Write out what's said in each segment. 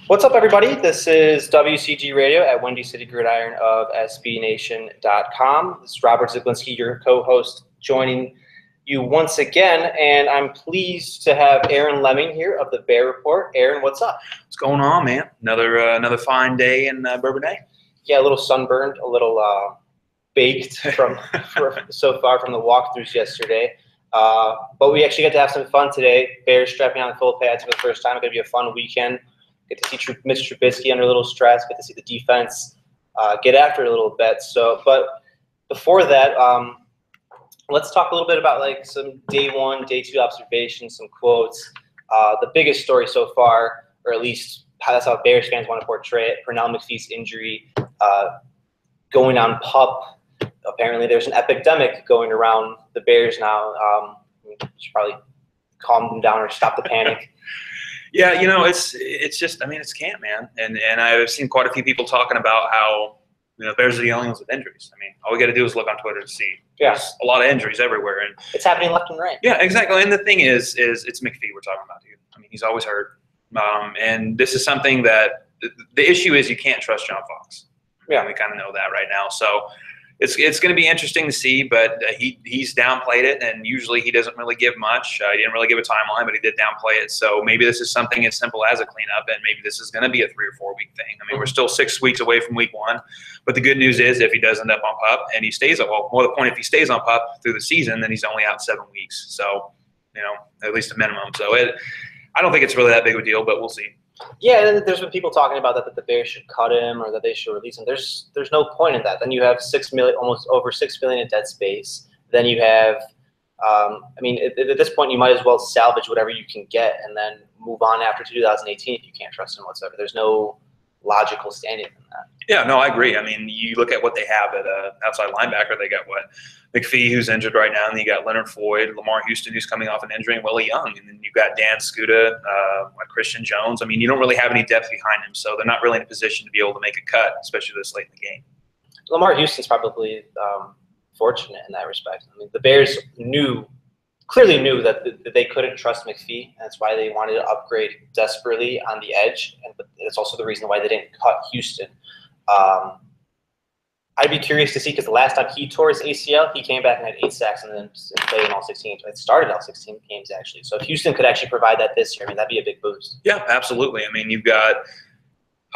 What's up, everybody? This is WCG Radio at Windy City Gridiron of SBNation.com. This is Robert Ziglinski, your co-host, joining you once again, and I'm pleased to have Aaron Leming here of the Bear Report. Aaron, what's up? What's going on, man? Another fine day in Bourbonnais. Yeah, a little sunburned, a little baked so far from the walkthroughs yesterday. But we actually get to have some fun today. Bears strapping on the full pads for the first time. It's going to be a fun weekend. Get to see Mr. Trubisky under a little stress. Get to see the defense get after it a little bit. But before that, let's talk a little bit about like some day one, day two observations, some quotes. The biggest story so far, or at least that's how Bears fans want to portray it, Pernell McPhee's injury going on PUP. Apparently, there's an epidemic going around the Bears now. We should probably calm them down or stop the panic. Yeah, it's just, it's camp, man. And I've seen quite a few people talking about how, Bears are the only ones with injuries. All we got to do is look on Twitter to see there's a lot of injuries everywhere. And it's happening left and right. Yeah, exactly. And the thing is it's McPhee we're talking about, dude. He's always hurt. And this is something that the issue is you can't trust John Fox. Yeah, we kind of know that right now. So it's going to be interesting to see, but he's downplayed it, and usually he doesn't really give much. He didn't really give a timeline, but he did downplay it. So maybe this is something as simple as a cleanup, and maybe this is going to be a 3 or 4 week thing. We're still 6 weeks away from week 1, but the good news is if he does end up on PUP and he stays more to the point, if he stays on PUP through the season, then he's only out 7 weeks. So, at least a minimum. So I don't think it's really that big of a deal, but we'll see. Yeah, and there's been people talking about that the Bears should cut him or that they should release him. There's no point in that. Then you have almost over $6 million in dead space. Then you have, at this point you might as well salvage whatever you can get and then move on after 2018 if you can't trust him whatsoever. There's no logical standing in that. Yeah, no, I agree. You look at what they have at outside linebacker. They got McPhee, who's injured right now, and then you got Leonard Floyd, Lamar Houston, who's coming off an injury, and Willie Young, and then you got Dan Skuta, Christian Jones. You don't really have any depth behind him, so they're not really in a position to be able to make a cut, especially this late in the game. Lamar Houston's probably fortunate in that respect. The Bears clearly knew that they couldn't trust McPhee. That's why they wanted to upgrade desperately on the edge, but it's also the reason why they didn't cut Houston. I'd be curious to see, because the last time he tore his ACL, he came back and had 8 sacks and then played in all 16 games. It started all 16 games, actually. So if Houston could actually provide that this year, that'd be a big boost. Yeah, absolutely. You've got,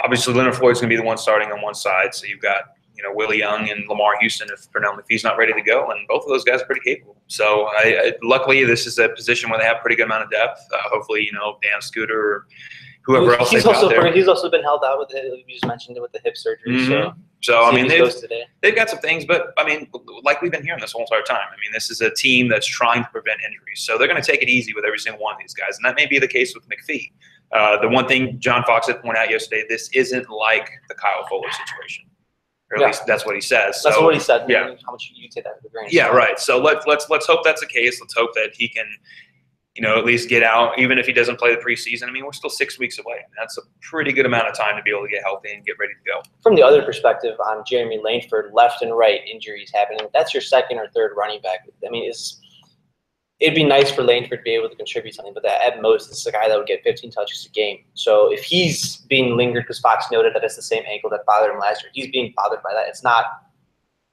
obviously, Leonard Floyd's going to be the one starting on one side. So you've got, Willie Young and Lamar Houston if Pernell McPhee's not ready to go, and both of those guys are pretty capable. So luckily, this is a position where they have a pretty good amount of depth. Hopefully, Dan Skuta or whoever else he's also been held out with you just mentioned it with the hip surgery. So they've got some things, but like we've been hearing this whole entire time. This is a team that's trying to prevent injuries, so they're going to take it easy with every single one of these guys, and that may be the case with McPhee. The one thing John Fox had pointed out yesterday, this isn't like the Kyle Fuller situation. Or at least that's what he says. That's what he said. Yeah. How much you take that with a grain of salt. Yeah, right. So let's hope that's the case. Let's hope that he can, at least get out, even if he doesn't play the preseason. We're still 6 weeks away. That's a pretty good amount of time to be able to get healthy and get ready to go. From the other perspective, on Jeremy Langford, left and right injuries happening. That's your second or third running back. It'd be nice for Langford to be able to contribute something, but at most, this is a guy that would get 15 touches a game. So if he's being lingered, because Fox noted that it's the same ankle that bothered him last year, he's being bothered by that. It's not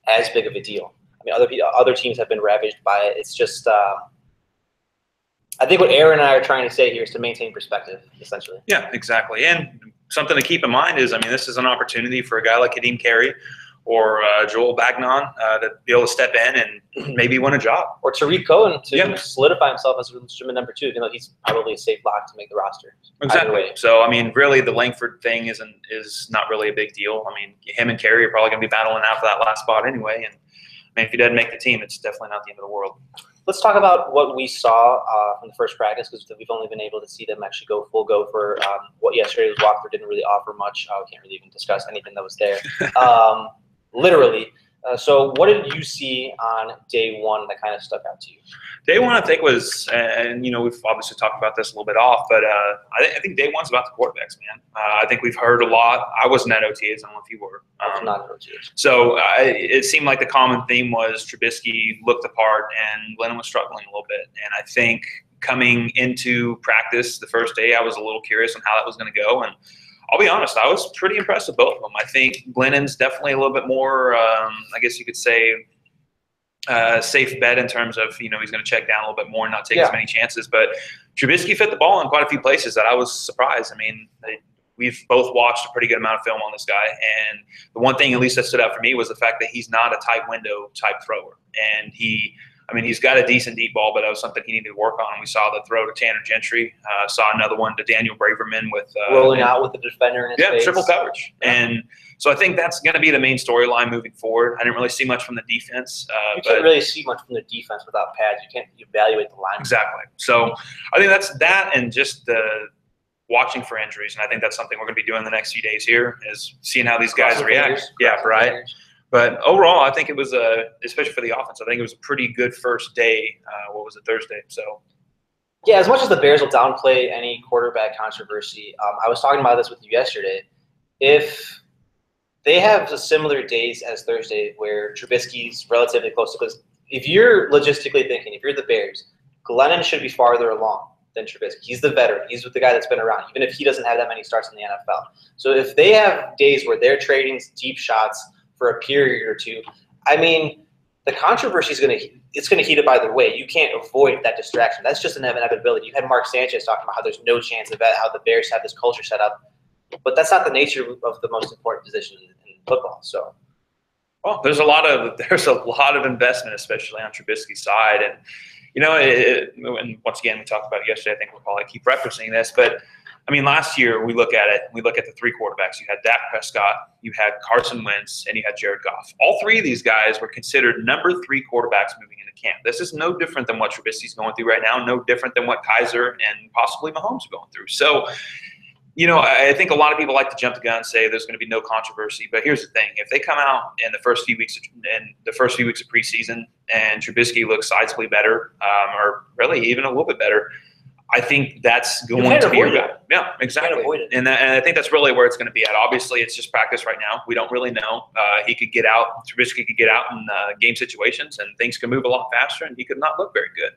as big of a deal. Other teams have been ravaged by it. It's just, I think what Aaron and I are trying to say here is to maintain perspective, essentially. Yeah, exactly. And something to keep in mind is, this is an opportunity for a guy like Kadeem Carey or Joel Bagnon to be able to step in and maybe win a job. Or Tariq Cohen to solidify himself as instrument number 2, even though he's probably a safe lock to make the roster. Exactly. So, really the Langford thing is not really a big deal. Him and Carey are probably going to be battling out for that last spot anyway. And, if he doesn't make the team, it's definitely not the end of the world. Let's talk about what we saw from the first practice, because we've only been able to see them actually go full go for what yesterday's walkthrough didn't really offer much. We can't really even discuss anything that was there. Literally. So what did you see on day one that kind of stuck out to you? Day one, I think, was, and we've obviously talked about this a little bit off, but I think day one's about the quarterbacks, man. I think we've heard a lot. I wasn't at OTAs. I don't know if you were. I was not at OTAs. So it seemed like the common theme was Trubisky looked the part and Glennon was struggling a little bit. And I think coming into practice the first day, I was a little curious on how that was going to go. And I'll be honest, I was pretty impressed with both of them. I think Glennon's definitely a little bit more, I guess you could say, safe bet in terms of, he's going to check down a little bit more and not take as many chances. But Trubisky fit the ball in quite a few places that I was surprised. I mean, we've both watched a pretty good amount of film on this guy. And the one thing, at least that stood out for me, was the fact that he's not a tight window type thrower. And he's got a decent deep ball, but that was something he needed to work on. We saw the throw to Tanner Gentry, saw another one to Daniel Braverman with rolling out with the defender in his face. Triple coverage. Yeah. And so I think that's going to be the main storyline moving forward. I didn't really see much from the defense. You can't really see much from the defense without pads. You can't evaluate the line. Exactly. So I think that's that, and just the watching for injuries. And I think that's something we're going to be doing the next few days here, is seeing how these guys react. Yeah, right. But overall, I think it was especially for the offense, I think it was a pretty good first day. What was it, Thursday? So. Yeah, as much as the Bears will downplay any quarterback controversy, I was talking about this with you yesterday. If they have similar days as Thursday where Trubisky's relatively close to close, if you're logistically thinking, if you're the Bears, Glennon should be farther along than Trubisky. He's the veteran. He's with the guy that's been around, even if he doesn't have that many starts in the NFL. So if they have days where they're trading deep shots for a period or two, I mean, the controversy is going to heat up either way. You can't avoid that distraction. That's just an inevitability. You had Mark Sanchez talking about how there's no chance of that, how the Bears have this culture set up. But that's not the nature of the most important position in football. So, well, there's a lot of investment, especially on Trubisky's side, and and once again we talked about it yesterday. I think we'll probably keep referencing this, but I mean, last year we look at the three quarterbacks. You had Dak Prescott, you had Carson Wentz, and you had Jared Goff. All three of these guys were considered number 3 quarterbacks moving into camp. This is no different than what Trubisky's going through right now. No different than what Kaiser and possibly Mahomes are going through. So. I think a lot of people like to jump the gun and say there's going to be no controversy. But here's the thing: if they come out in the first few weeks of preseason and Trubisky looks sizably better, or really even a little bit better, I think that's going to be your guy. Yeah, exactly. And I think that's really where it's going to be at. Obviously, it's just practice right now. We don't really know. He could get out. Trubisky could get out in game situations, and things can move a lot faster, and he could not look very good.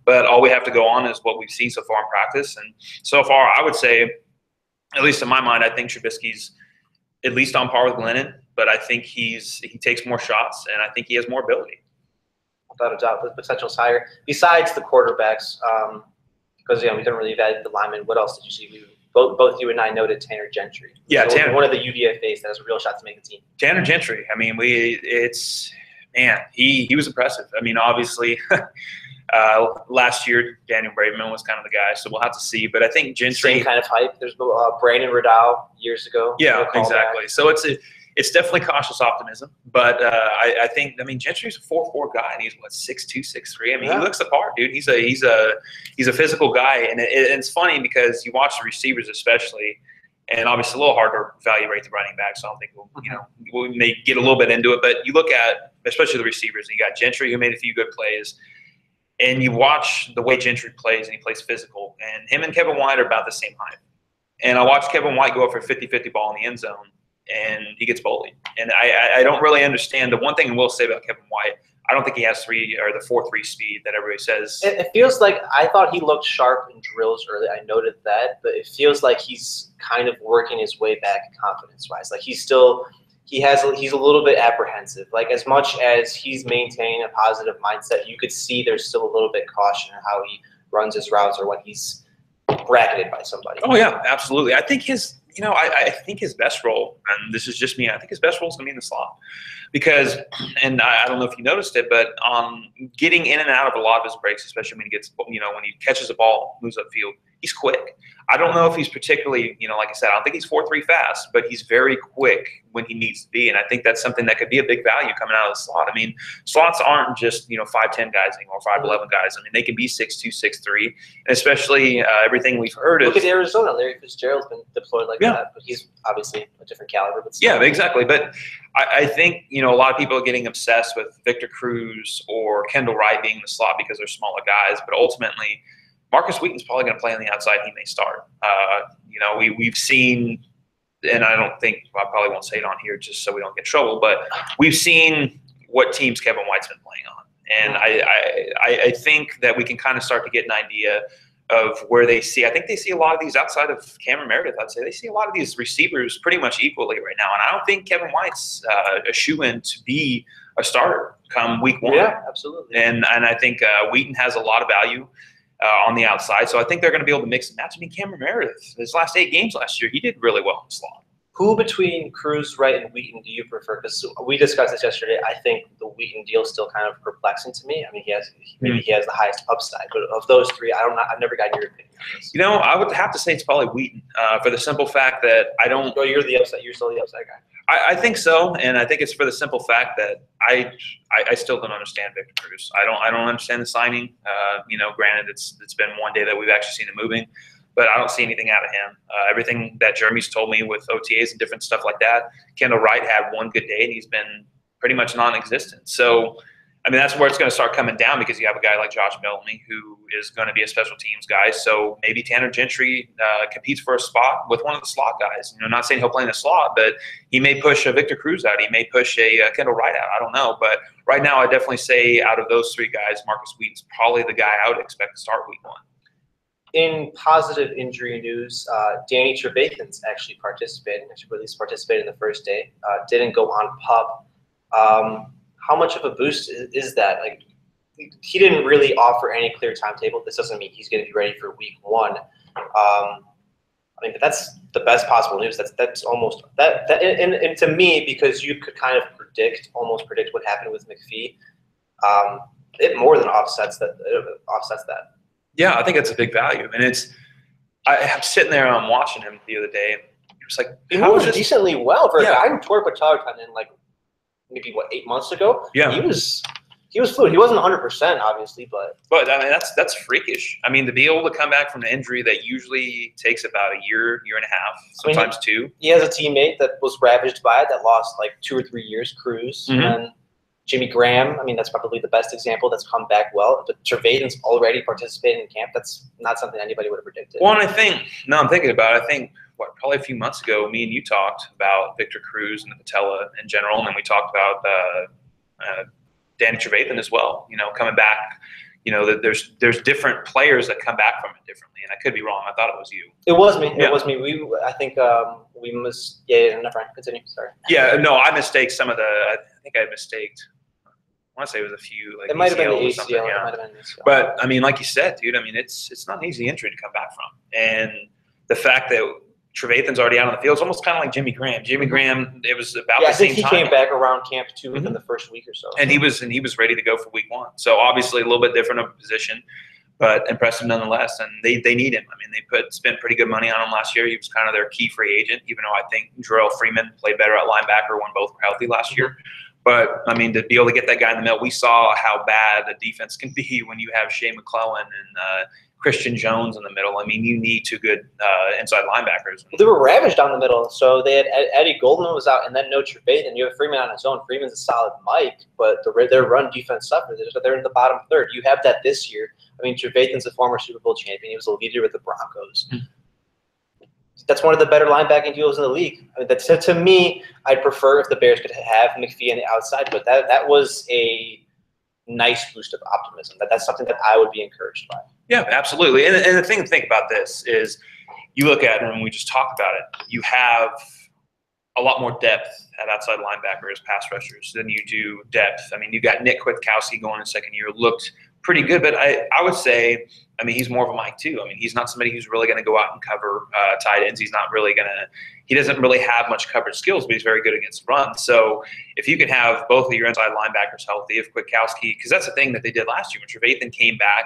But all we have to go on is what we've seen so far in practice. And so far, I would say, at least in my mind, I think Trubisky's at least on par with Glennon, but I think he takes more shots, and I think he has more ability. Without a doubt, the potential's higher. Besides the quarterbacks, because we didn't really evaluate the linemen. What else did you see? Both you and I noted Tanner Gentry. Yeah, so Tanner, one of the UDFAs that has a real shot to make the team. Tanner Gentry. I mean, he was impressive. I mean, obviously. Last year, Daniel Braverman was kind of the guy, so we'll have to see. But I think Gentry, same kind of hype. There's Brandon Riddell years ago. Yeah, exactly. Back. So it's definitely cautious optimism. But I think Gentry's a 4'4" guy, and he's 6'2", 6'3". I mean, he looks the part, dude. He's a physical guy, and it's funny because you watch the receivers especially. And obviously, a little hard to evaluate the running backs. So I don't think we may get a little bit into it. But you look at especially the receivers. And you got Gentry, who made a few good plays. And you watch the way Gentry plays, and he plays physical. And him and Kevin White are about the same height. And I watched Kevin White go up for a 50-50 ball in the end zone, and he gets bullied. And I don't really understand. The one thing I will say about Kevin White, I don't think he has 4.3 speed that everybody says. It feels like I thought he looked sharp in drills early. I noted that. But it feels like he's kind of working his way back confidence-wise. Like he's a little bit apprehensive. Like as much as he's maintaining a positive mindset, you could see there's still a little bit caution in how he runs his routes or when he's bracketed by somebody. Oh yeah, absolutely. I think I think his best role, and this is just me, I think his best role is going to be in the slot. Because, and I don't know if you noticed it, but getting in and out of a lot of his breaks, especially when he gets, when he catches a ball, moves upfield, he's quick. I don't know if he's particularly, like I said, I don't think he's 4.3 fast, but he's very quick when he needs to be. And I think that's something that could be a big value coming out of the slot. I mean, slots aren't just, 5'10" guys anymore, 5'11" guys. I mean, they can be 6'2", 6'3", and especially everything we've heard is. Look at Arizona. Larry Fitzgerald's been deployed like that, but he's obviously a different caliber. But yeah, exactly. But I think, a lot of people are getting obsessed with Victor Cruz or Kendall Wright being in the slot because they're smaller guys, but ultimately, Marcus Wheaton's probably going to play on the outside. He may start. We've seen, and I probably won't say it on here just so we don't get in trouble, but we've seen what teams Kevin White's been playing on. And I think that we can kind of start to get an idea of where they see. I think they see a lot of these outside of Cameron Meredith. I'd say they see a lot of these receivers pretty much equally right now. And I don't think Kevin White's a shoe-in to be a starter come week 1. Yeah, absolutely. And I think Wheaton has a lot of value on the outside. So I think they're going to be able to mix and match. I mean, Cameron Meredith, his last 8 games last year, he did really well in the slot. Who between Cruz, Wright, and Wheaton do you prefer? Because we discussed this yesterday. I think the Wheaton deal is still kind of perplexing to me. I mean, he has the highest upside, but of those 3, I've never gotten your opinion on this. You know, I would have to say it's probably Wheaton for the simple fact that I don't. Oh, you're the upside. You're still the upside guy. I think so, and I think it's for the simple fact that I still don't understand Victor Cruz. I don't understand the signing. You know, granted, it's been one day that we've actually seen him moving, but I don't see anything out of him. Everything that Jeremy's told me with OTAs and different stuff like that, Kendall Wright had one good day, and he's been pretty much non-existent. So, I mean, that's where it's going to start coming down because you have a guy like Josh Bellamy who is going to be a special teams guy. So maybe Tanner Gentry competes for a spot with one of the slot guys. You know, not saying he'll play in the slot, but he may push a Victor Cruz out. He may push a Kendall Wright out. I don't know. But right now, I definitely say out of those 3 guys, Marcus Wheaton's probably the guy I would expect to start week 1. In positive injury news, Danny Trevathan's actually participated in the first day. Didn't go on PUP. How much of a boost is that? Like, he didn't really offer any clear timetable. This doesn't mean he's going to be ready for week 1. I mean, but that's the best possible news. That's almost that. And to me, because you could kind of almost predict what happened with McPhee, it more than offsets that. Yeah, I think that's a big value, and I'm sitting there, I'm watching him the other day. It was like, he moved decently well for a guy who tore patellar tendon like maybe 8 months ago. Yeah, he was fluid. He wasn't 100%, obviously, but I mean that's freakish. I mean, to be able to come back from an injury that usually takes about a year and a half, sometimes 2. He has a teammate that was ravaged by it that lost like 2 or 3 years, Cruz, and Jimmy Graham. I mean, that's probably the best example that's come back well. But Trevathan's already participating in camp. That's not something anybody would have predicted. Well, and I think now I'm thinking about it. I think probably a few months ago, me and you talked about Victor Cruz and the patella in general, and then we talked about Danny Trevathan as well. You know, coming back. You know, that there's different players that come back from it differently, and I could be wrong. I thought it was you. It was me. Yeah. It was me. I think we must. Yeah, never mind. Continue. Sorry. Yeah, no, I mistaked some of the. I think I mistaked. I want to say it was a few. Like it might have been the ACL. Yeah. It might have been the ACL. But I mean, like you said, dude. I mean, it's not an easy injury to come back from, and the fact that Trevathan's already out on the field. It's almost kind of like Jimmy Graham. Jimmy Graham, it was about the same time. I think he came back around camp too within the first week or so. And he was ready to go for week 1. So obviously a little bit different of a position, but impressive nonetheless. And they need him. I mean, they spent pretty good money on him last year. He was kind of their key free agent, even though I think Jarrell Freeman played better at linebacker when both were healthy last year. But, I mean, to be able to get that guy in the middle, we saw how bad the defense can be when you have Shea McClellan and Christian Jones in the middle. I mean, you need 2 good inside linebackers. They were ravaged down the middle. So they had Eddie Goldman was out, and then no Trevathan. You have Freeman on his own. Freeman's a solid Mike, but their run defense suffered. They're in the bottom third. You have that this year. I mean, Trevathan's a former Super Bowl champion. He was a leader with the Broncos. That's one of the better linebacking duos in the league. I mean, to me, I'd prefer if the Bears could have McPhee on the outside, but that was a nice boost of optimism. That's something that I would be encouraged by. Yeah, absolutely. And the thing to think about this is you look at it, and we just talked about it, you have a lot more depth at outside linebackers, pass rushers, than you do depth. I mean, you got Nick Kwiatkowski going in second year, looked pretty good, but I would say, I mean, he's more of a Mike too. I mean, he's not somebody who's really going to go out and cover tight ends. He's not really going to – he doesn't really have much coverage skills, but he's very good against the run. So if you can have both of your inside linebackers healthy, if Kwiatkowski – because that's the thing that they did last year. When Trevathan came back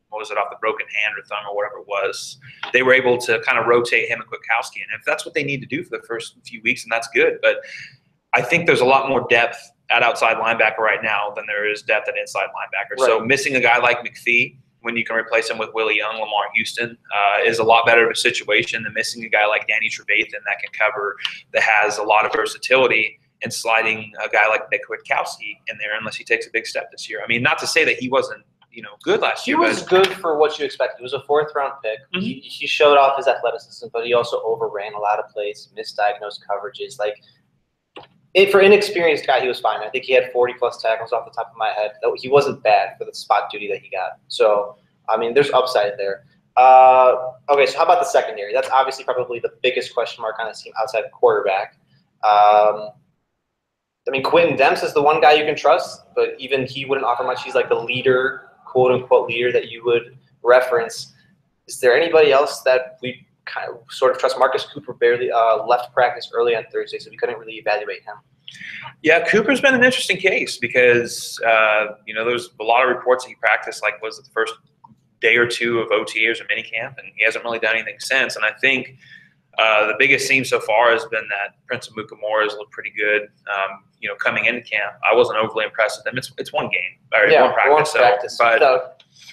what was it, off the broken hand or thumb or whatever it was, they were able to kind of rotate him and Kwiatkowski. And if that's what they need to do for the first few weeks, then that's good. But I think there's a lot more depth at outside linebacker right now than there is depth at inside linebacker. Right. So missing a guy like McPhee, when you can replace him with Willie Young, Lamar Houston, is a lot better of a situation than missing a guy like Danny Trevathan that can cover, that has a lot of versatility, and sliding a guy like Nick Kwiatkowski in there unless he takes a big step this year. I mean, not to say that he wasn't, good last year. He was good for what you expected. He was a 4th-round pick. Mm-hmm. He showed off his athleticism, but he also overran a lot of plays, misdiagnosed coverages. For an inexperienced guy, he was fine. I think he had 40-plus tackles off the top of my head. He wasn't bad for the spot duty that he got. So I mean, there's upside there. Okay, so how about the secondary? That's obviously probably the biggest question mark on this team outside of quarterback. I mean, Quentin Demps is the one guy you can trust, but even he wouldn't offer much. He's like the leader, quote unquote leader that you would reference. Is there anybody else that we kind of sort of trust? Marcus Cooper barely left practice early on Thursday, so we couldn't really evaluate him. Yeah, Cooper's been an interesting case because there's a lot of reports that he practiced was it the first day or two of OTAs or minicamp, and he hasn't really done anything since. And I think the biggest theme so far has been that Prince Amukamara has looked pretty good. Coming into camp, I wasn't overly impressed with him. It's one game, or one practice.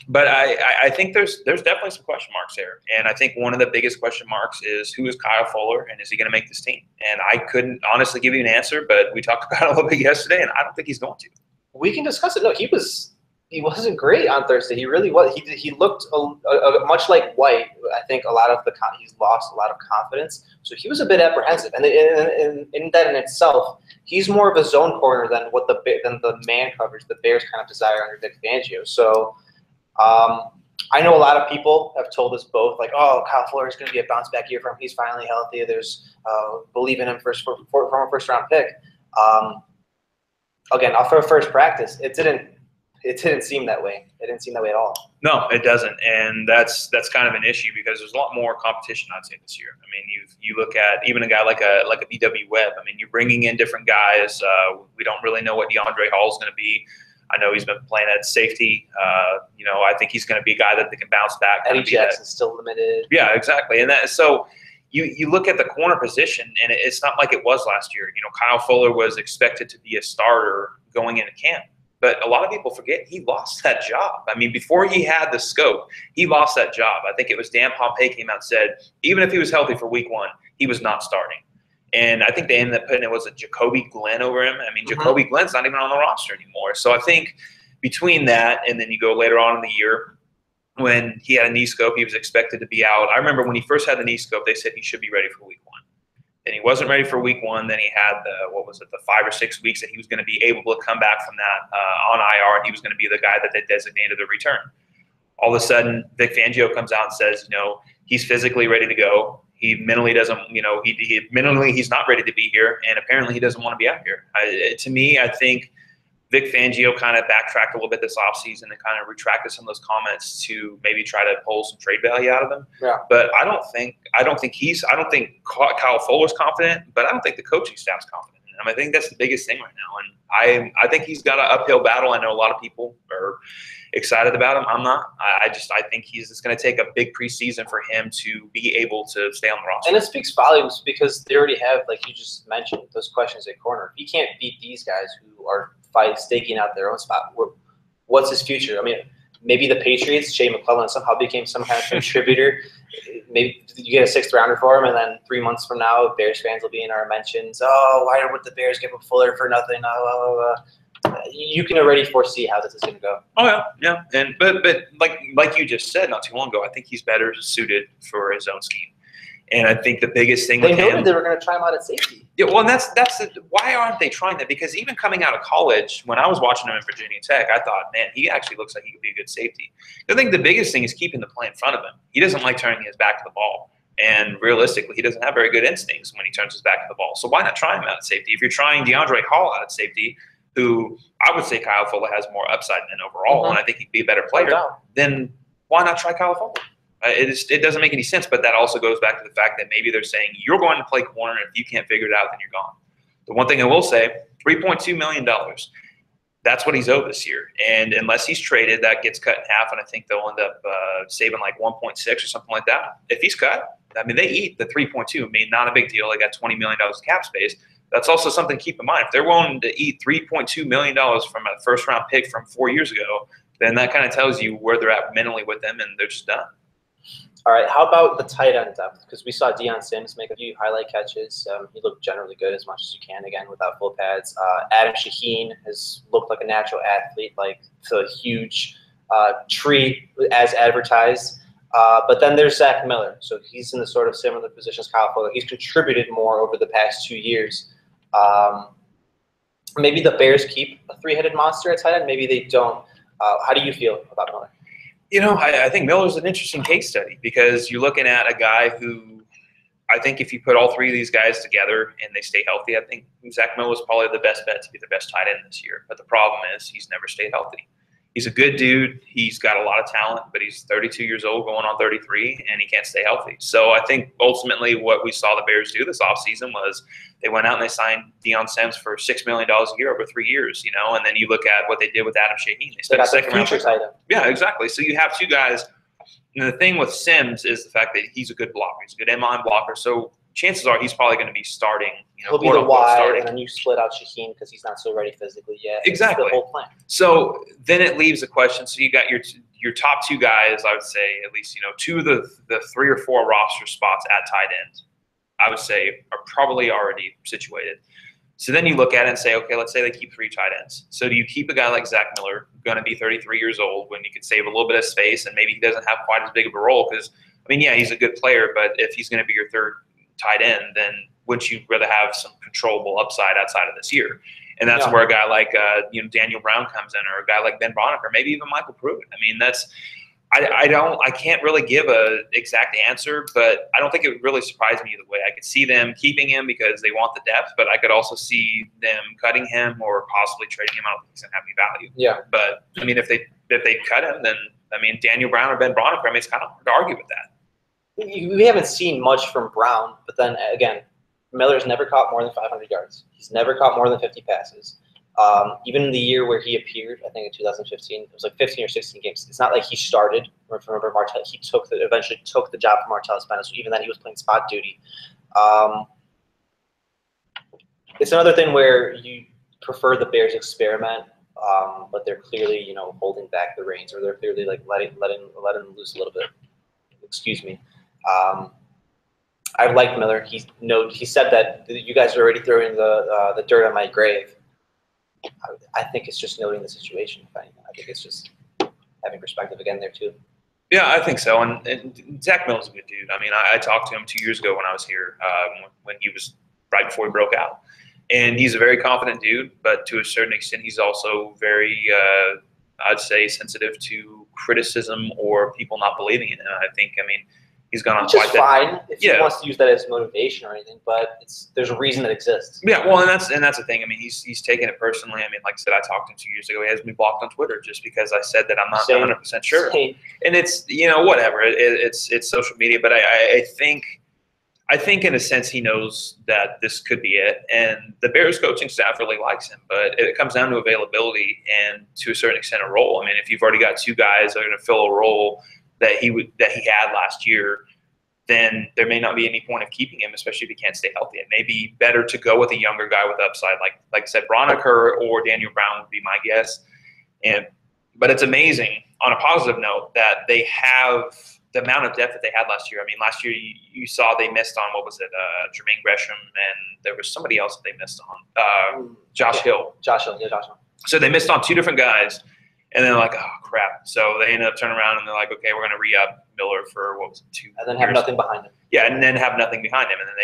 But I think there's definitely some question marks there. And I think one of the biggest question marks is who is Kyle Fuller and is he going to make this team? And I couldn't honestly give you an answer, but we talked about it a little bit yesterday, and I don't think he's going to. We can discuss it. No, he wasn't great on Thursday. He really was. He looked much like White. I think he's lost a lot of confidence. So he was a bit apprehensive. And in that in itself, he's more of a zone corner than the man coverage the Bears kind of desire under Vic Fangio. So I know a lot of people have told us both, like, oh, Kyle Fuller is going to be a bounce back year for him. He's finally healthy. There's believe in him from a first round pick. Again, for a first practice, it didn't seem that way. It didn't seem that way at all. No, it doesn't, and that's kind of an issue because there's a lot more competition, I'd say, this year. I mean, you look at even a guy like a BW Webb. I mean, you're bringing in different guys. We don't really know what DeAndre Hall is going to be. I know he's been playing at safety. I think he's going to be a guy that they can bounce back. Eddie Jackson's still limited. Yeah, exactly, and so. You look at the corner position, and it's not like it was last year. Kyle Fuller was expected to be a starter going into camp. But a lot of people forget he lost that job. I mean, before he had the scope, he lost that job. I think it was Dan Pompei came out and said, even if he was healthy for week 1, he was not starting. And I think they ended up putting it was a Jacoby Glenn over him. I mean, Jacoby Glenn's not even on the roster anymore. So I think between that and then you go later on in the year, when he had a knee scope, he was expected to be out. I remember when he first had the knee scope, they said he should be ready for week 1. Then he wasn't ready for week 1. Then he had the 5 or 6 weeks that he was going to be able to come back from that on IR, and he was going to be the guy that they designated the return. All of a sudden, Vic Fangio comes out and says, he's physically ready to go. He mentally doesn't, he's not ready to be here, and apparently he doesn't want to be out here. To me, I think Vic Fangio kind of backtracked a little bit this offseason and kind of retracted some of those comments to maybe try to pull some trade value out of him. Yeah. But I don't think Kyle Fuller's confident, but I don't think the coaching staff's confident. I think that's the biggest thing right now. And I think he's got an uphill battle. I know a lot of people are excited about him. I'm not. I think it's going to take a big preseason for him to be able to stay on the roster. And it speaks volumes because they already have, like you just mentioned, those questions at corner. If he can't beat these guys who are staking out their own spot, what's his future? I mean, maybe the Patriots, Shea McClellan somehow became some kind of contributor. Maybe you get a 6th rounder for him, and then 3 months from now, Bears fans will be in our mentions. Oh, why would the Bears give a Fuller for nothing? You can already foresee how this is going to go. Oh yeah. And but like you just said not too long ago, I think he's better suited for his own scheme. And I think the biggest thing they noted they were going to try him out at safety. Yeah, well, and that's why aren't they trying that? Because even coming out of college, when I was watching him in Virginia Tech, I thought, man, he actually looks like he could be a good safety. I think the biggest thing is keeping the play in front of him. He doesn't like turning his back to the ball. And realistically, he doesn't have very good instincts when he turns his back to the ball. So why not try him out at safety? If you're trying DeAndre Hall out at safety, who I would say Kyle Fuller has more upside than overall, and I think he'd be a better player, then why not try Kyle Fuller? It doesn't make any sense, but that also goes back to the fact that maybe they're saying you're going to play corner, and if you can't figure it out, then you're gone. The one thing I will say, $3.2 million. That's what he's owed this year. And unless he's traded, that gets cut in half, and I think they'll end up saving like 1.6 or something like that. If he's cut, I mean, they eat the 3.2. I mean, not a big deal. They got $20 million cap space. That's also something to keep in mind. If they're willing to eat $3.2 million from a first-round pick from 4 years ago, then that kind of tells you where they're at mentally with them, and they're just done. All right, how about the tight end depth? Because we saw Deion Sims make a few highlight catches. He looked generally good as much as you can, again, without full pads. Adam Shaheen has looked like a natural athlete, like the huge tree as advertised. But then there's Zach Miller. So he's in the sort of similar position as Kyle Fuller. He's contributed more over the past 2 years. Maybe the Bears keep a 3-headed monster at tight end. Maybe they don't. How do you feel about Miller? I think Miller's an interesting case study because you're looking at a guy who I think if you put all three of these guys together and they stay healthy, I think Zach Miller is probably the best bet to be the best tight end this year. But the problem is he's never stayed healthy. He's a good dude. He's got a lot of talent, but he's 32 years old going on 33, and he can't stay healthy. So I think ultimately what we saw the Bears do this offseason was they went out and they signed Deion Sims for $6 million a year over 3 years, and then you look at what they did with Adam Shaheen. They spent a second round pick. Yeah, exactly. So you have two guys. And the thing with Sims is the fact that he's a good blocker. He's a good inline blocker. So chances are he's probably going to be starting. He'll be the wide, and then you split out Shaheen because he's not so ready physically yet. Exactly. It's the whole plan. So then it leaves a question. So you got your top two guys, I would say, at least, two of the 3 or 4 roster spots at tight end, I would say, are probably already situated. So then you look at it and say, okay, let's say they keep 3 tight ends. So do you keep a guy like Zach Miller, going to be 33 years old, when you could save a little bit of space and maybe he doesn't have quite as big of a role? Because, yeah, he's a good player, but if he's going to be your third tight end, then wouldn't you rather have some controllable upside outside of this year? And that's where a guy like Daniel Brown comes in, or a guy like Ben Bronick, or maybe even Michael Pruitt. I can't really give a exact answer, but I don't think it would really surprise me either way. I could see them keeping him because they want the depth, but I could also see them cutting him or possibly trading him. I don't think he's going to have any value. Yeah. But if they cut him, then Daniel Brown or Ben Bronick, it's kind of hard to argue with that. We haven't seen much from Brown, but then again, Miller's never caught more than 500 yards. He's never caught more than 50 passes. Even in the year where he appeared, I think in 2015, it was like 15 or 16 games. It's not like he started. Remember, Martell, he eventually took the job from Martellus Bennett. So even then, he was playing spot duty. It's another thing where you prefer the Bears experiment, but they're clearly holding back the reins, or they're clearly like letting loose a little bit. Excuse me. I like Miller. He said that you guys are already throwing the dirt on my grave. I think it's just noting the situation. I think it's just having perspective again there too. Yeah, I think so. And Zach Miller's a good dude. I talked to him 2 years ago when I was here, when he was right before he broke out. And he's a very confident dude, but to a certain extent, he's also very, I'd say, sensitive to criticism or people not believing in him. I think, he's gone on quite fine if he wants to use that as motivation or anything, but there's a reason it exists. Yeah, well, and that's the thing. He's taken it personally. Like I said, I talked to him 2 years ago. He has me blocked on Twitter just because I said that I'm not 100% sure. Same. And it's whatever. It's social media, but I think in a sense he knows that this could be it. And the Bears coaching staff really likes him, but it comes down to availability and to a certain extent a role. If you've already got 2 guys that are going to fill a role that he had last year, then there may not be any point of keeping him, especially if he can't stay healthy. It may be better to go with a younger guy with upside, like I said, Bronick or Daniel Brown would be my guess. But it's amazing, on a positive note, that they have the amount of depth that they had last year. Last year you saw they missed on, what was it, Jermaine Gresham, and there was somebody else that they missed on, Josh Hill. Josh Hill, yeah, Josh Hill. So they missed on 2 different guys. And then like, oh, crap. So they ended up turning around and they're like, okay, we're going to re-up Miller for, what was it, 2 years? And then have nothing behind him. Yeah, and then have nothing behind him. And then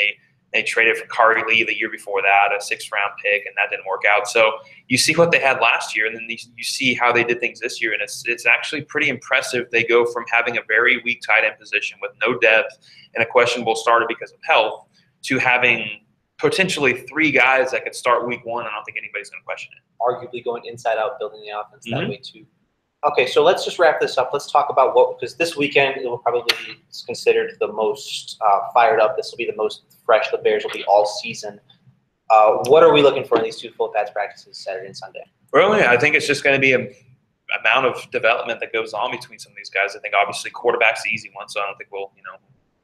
they traded for Kari Lee the year before that, a 6th-round pick, and that didn't work out. So you see what they had last year, and then you see how they did things this year, and it's actually pretty impressive. They go from having a very weak tight end position with no depth and a questionable starter because of health to having potentially 3 guys that could start week 1. I don't think anybody's going to question it. Arguably going inside out, building the offense that way too. Okay, so let's just wrap this up. Let's talk about because this weekend it will probably be considered the most fired up. This will be the most fresh the Bears will be all season. What are we looking for in these 2 full pads practices, Saturday and Sunday? Really, I think it's just going to be an amount of development that goes on between some of these guys. I think obviously quarterback's the easy one, so I don't think we'll,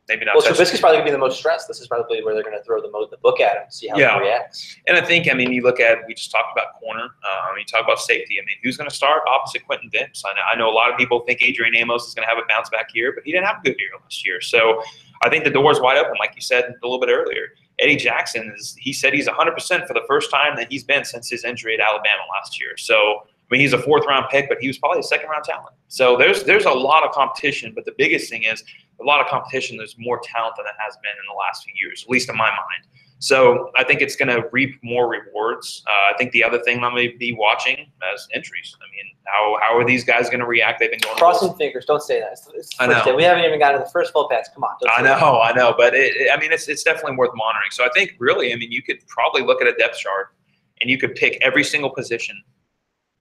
maybe not. Well, Trubisky's probably going to be the most stressed. This is probably where they're going to throw the book at him, see how he reacts. And I think, you look at, we just talked about corner. You talk about safety. Who's going to start opposite Quentin Dimps? I know a lot of people think Adrian Amos is going to have a bounce back year, but he didn't have a good year last year. So I think the door is wide open, like you said a little bit earlier. Eddie Jackson he said he's 100% for the first time that he's been since his injury at Alabama last year. So he's a 4th-round pick, but he was probably a 2nd-round talent. So there's a lot of competition, but the biggest thing is a lot of competition. There's more talent than there has been in the last few years, at least in my mind. So I think it's going to reap more rewards. I think the other thing I'm going to be watching is injuries. I mean, how are these guys going to react? They've been going crossing fingers. Don't say that. It's the first day. We haven't even gotten to the first full pass. Come on. I know, but I mean, it's definitely worth monitoring. So I think really, I mean, you could probably look at a depth chart and you could pick every single position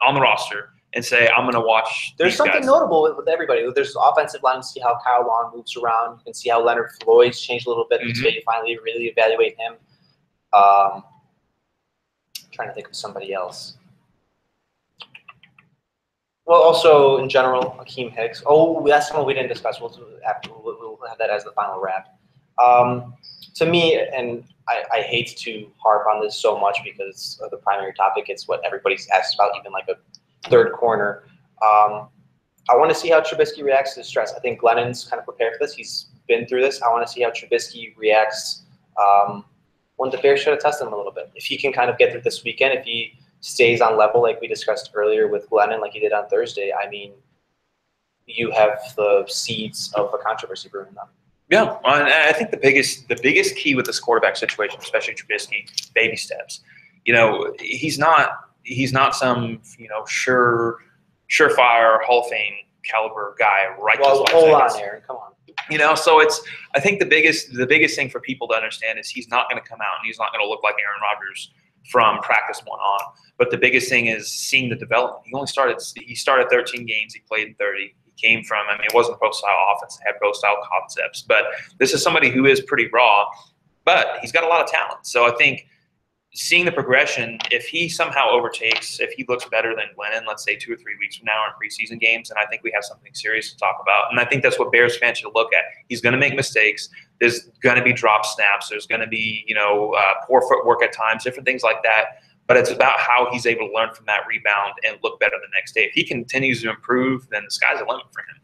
on the roster and say, I'm going to watch. There's something notable with everybody. There's offensive line. See how Kyle Long moves around. You can see how Leonard Floyd's changed a little bit until you finally really evaluate him. Trying to think of somebody else. Well, also in general, Akeem Hicks. Oh, that's someone we didn't discuss. We'll have that as the final wrap. To me, and I hate to harp on this so much because of the primary topic. It's what everybody's asked about, even like a third corner. I want to see how Trubisky reacts to the stress. I think Glennon's kind of prepared for this. He's been through this. I want to see how Trubisky reacts when the Bears try to test him a little bit. If he can kind of get through this weekend, if he stays on level like we discussed earlier with Glennon, like he did on Thursday, I mean, you have the seeds of a controversy brewing them. Yeah, I think the biggest key with this quarterback situation, especially Trubisky, baby steps. You know, he's not some surefire Hall of Fame caliber guy. Right? Well, hold on, Aaron. Come on. You know, so I think the biggest thing for people to understand is he's not going to come out and he's not going to look like Aaron Rodgers from practice one on. But the biggest thing is seeing the development. He started 13 games. He played in 30. He came from, I mean, it wasn't a pro-style offense. It had pro-style concepts. But this is somebody who is pretty raw, but he's got a lot of talent. So I think seeing the progression, if he somehow overtakes, if he looks better than Glennon, let's say 2 or 3 weeks from now in preseason games, and I think we have something serious to talk about. And I think that's what Bears fans should look at. He's going to make mistakes. There's going to be drop snaps. There's going to be, poor footwork at times, different things like that. But it's about how he's able to learn from that rebound and look better the next day. If he continues to improve, then the sky's the limit for him.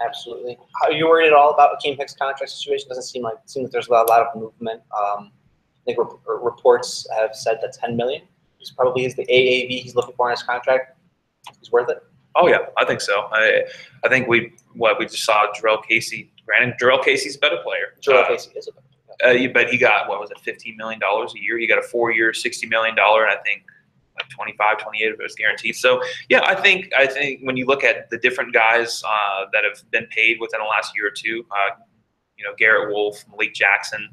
Absolutely. Are you worried at all about Akeem Hicks' contract situation? Doesn't seem like there's a lot of movement. I think reports have said that $10 million probably is the AAV he's looking for in his contract. He's worth it. Oh yeah, I think so. I think we just saw Jarrell Casey. Granted, Jarrell Casey's a better player. Jarrell Casey is a better player. But he got, $15 million a year. He got a 4-year, $60 million, and I think like 25, 28 of it was guaranteed. So yeah, I think when you look at the different guys that have been paid within the last year or two, Garrett Wolfe, Malik Jackson.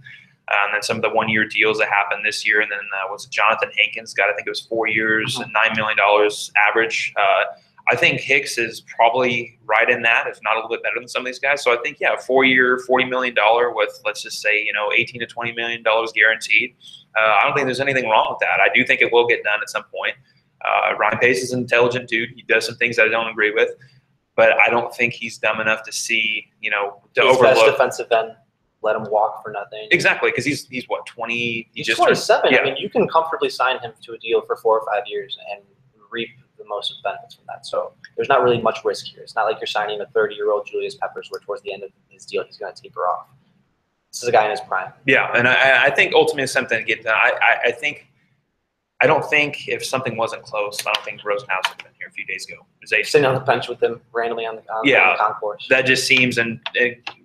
And then some of the 1-year deals that happened this year, and then was Jonathan Hankins got, I think it was 4 years and $9 million average. I think Hicks is probably right in that, if not a little bit better than some of these guys. So I think, yeah, a 4-year, $40 million with, let's just say, $18 to $20 million guaranteed. I don't think there's anything wrong with that. I do think it will get done at some point. Ryan Pace is an intelligent dude. He does some things that I don't agree with, but I don't think he's dumb enough to see, to overlook. Best defensive end. Let him walk for nothing. Exactly, because he's what, 20? He's 27. Yeah. I mean, you can comfortably sign him to a deal for 4 or 5 years and reap the most of the benefits from that. So there's not really much risk here. It's not like you're signing a 30-year-old Julius Peppers where towards the end of his deal he's going to taper off. This is a guy in his prime. Yeah, and I think ultimately it's something to get done. I don't think if something wasn't close, I don't think Rosenhaus would have been here a few days ago. Sitting on the bench with them randomly on the concourse. That just seems, and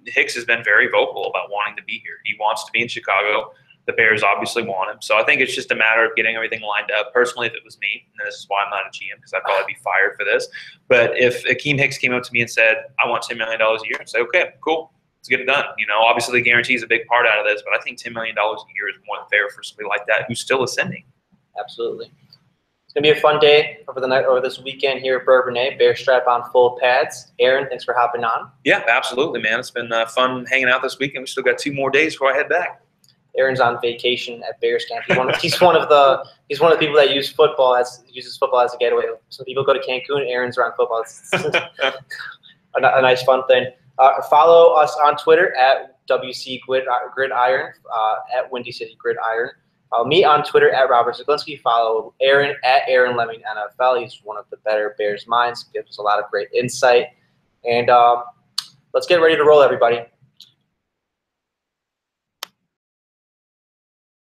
Hicks has been very vocal about wanting to be here. He wants to be in Chicago. The Bears obviously want him. So I think it's just a matter of getting everything lined up. Personally, if it was me, and this is why I'm not a GM, because I'd probably be fired for this. But if Akeem Hicks came up to me and said, I want $10 million a year, I'd say, okay, cool. Let's get it done. Obviously the guarantee is a big part out of this, but I think $10 million a year is more than fair for somebody like that who's still ascending. Absolutely. It's going to be a fun day over this weekend here at Bourbonnais. Bear strap on full pads. Aaron, thanks for hopping on. Yeah, absolutely, man. It's been fun hanging out this weekend. We still got 2 more days before I head back. Aaron's on vacation at Bears camp. He's one of the people that uses football as a getaway. Some people go to Cancun. Aaron's around football. It's a nice fun thing. Follow us on Twitter at WC Gridiron, at Windy City Gridiron. Follow me on Twitter at Robert Zaglinski. Follow Aaron at Aaron Leming NFL. He's one of the better Bears minds. Gives us a lot of great insight. And let's get ready to roll, everybody.